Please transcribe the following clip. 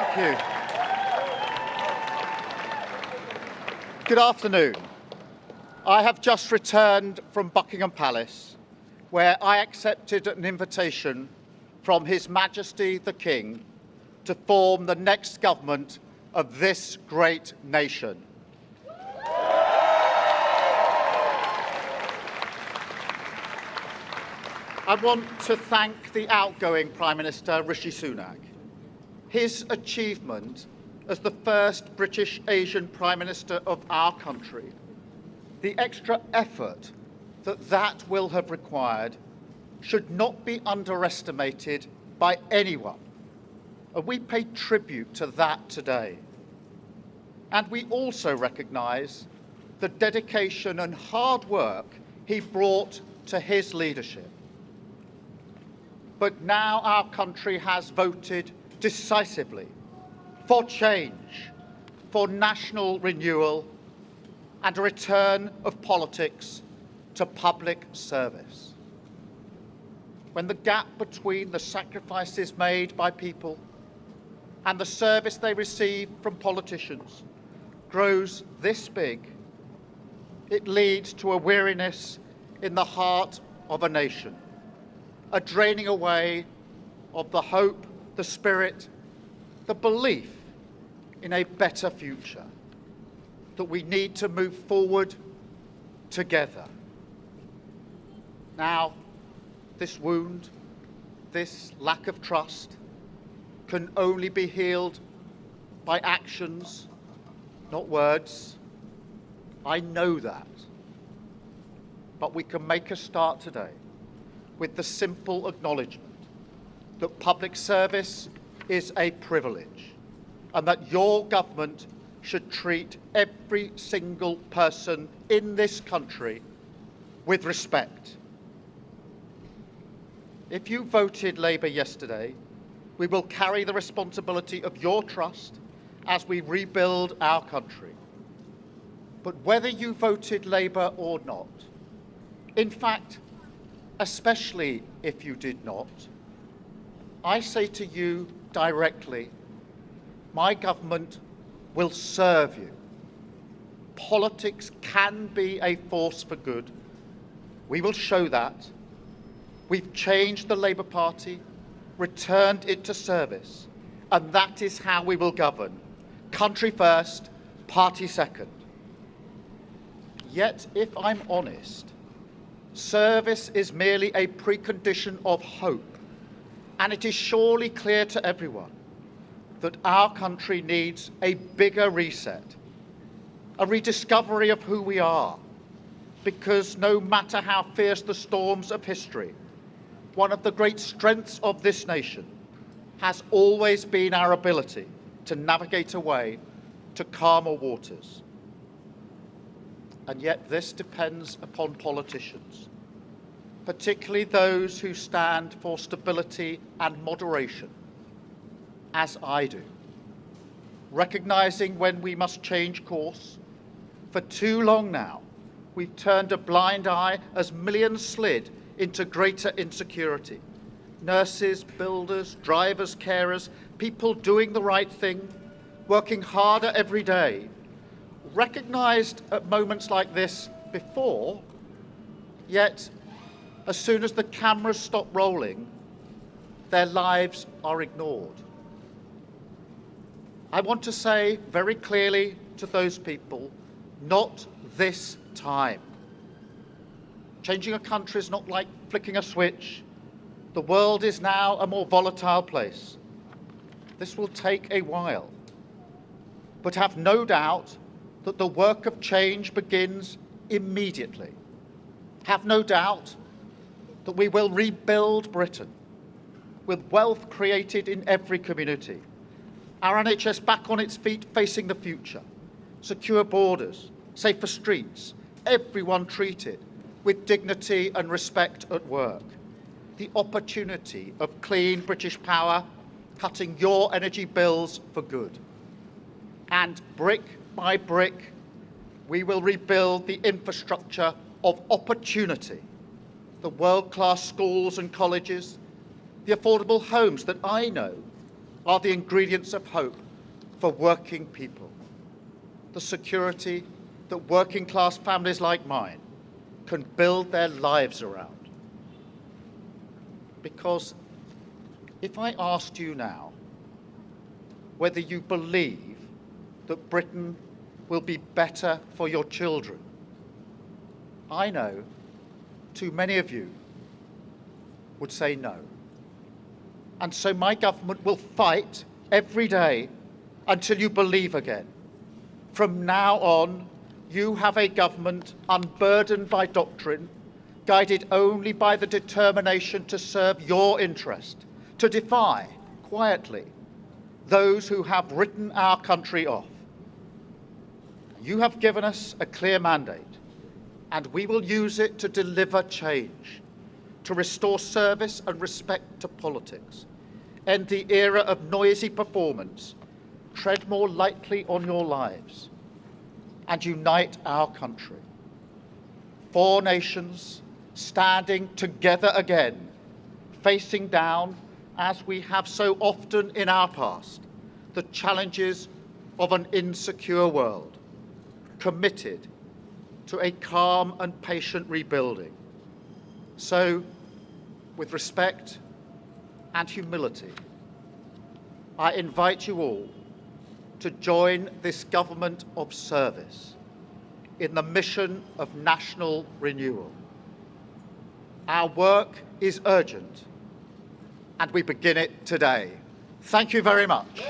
Thank you. Good afternoon. I have just returned from Buckingham Palace, where I accepted an invitation from His Majesty the King to form the next government of this great nation. I want to thank the outgoing Prime Minister, Rishi Sunak. His achievement as the first British Asian Prime Minister of our country, the extra effort that will have required, should not be underestimated by anyone. And we pay tribute to that today. And we also recognise the dedication and hard work he brought to his leadership. But now our country has voted decisively for change, for national renewal, and a return of politics to public service. When the gap between the sacrifices made by people and the service they receive from politicians grows this big, it leads to a weariness in the heart of a nation, a draining away of the hope, the spirit, the belief in a better future, that we need to move forward together. Now, this wound, this lack of trust, can only be healed by actions, not words. I know that. But we can make a start today with the simple acknowledgement that public service is a privilege and that your government should treat every single person in this country with respect. If you voted Labour yesterday, we will carry the responsibility of your trust as we rebuild our country. But whether you voted Labour or not, in fact, especially if you did not, I say to you directly, my government will serve you. Politics can be a force for good. We will show that. We've changed the Labour Party, returned it to service, and that is how we will govern. Country first, party second. Yet, if I'm honest, service is merely a precondition of hope, and it is surely clear to everyone that our country needs a bigger reset, a rediscovery of who we are, because no matter how fierce the storms of history, one of the great strengths of this nation has always been our ability to navigate a way to calmer waters. And yet this depends upon politicians, particularly those who stand for stability and moderation, as I do, recognising when we must change course. For too long now, we've turned a blind eye as millions slid into greater insecurity. Nurses, builders, drivers, carers, people doing the right thing, working harder every day, recognised at moments like this before, yet as soon as the cameras stop rolling, their lives are ignored. I want to say very clearly to those people, not this time. Changing a country is not like flicking a switch. The world is now a more volatile place. This will take a while. But have no doubt that the work of change begins immediately. Have no doubt that we will rebuild Britain with wealth created in every community, our NHS back on its feet facing the future, secure borders, safer streets, everyone treated with dignity and respect at work, the opportunity of clean British power cutting your energy bills for good. And brick by brick, we will rebuild the infrastructure of opportunity, the world-class schools and colleges, the affordable homes that I know are the ingredients of hope for working people. The security that working class families like mine can build their lives around. Because if I asked you now whether you believe that Britain will be better for your children, I know too many of you would say no. And so my government will fight every day until you believe again. From now on, you have a government unburdened by doctrine, guided only by the determination to serve your interest, to defy, quietly, those who have written our country off. You have given us a clear mandate, and we will use it to deliver change, to restore service and respect to politics, end the era of noisy performance, tread more lightly on your lives, and unite our country. 4 nations standing together again, facing down, as we have so often in our past, the challenges of an insecure world, committed to a calm and patient rebuilding. So, with respect and humility, I invite you all to join this government of service in the mission of national renewal. Our work is urgent, and we begin it today. Thank you very much.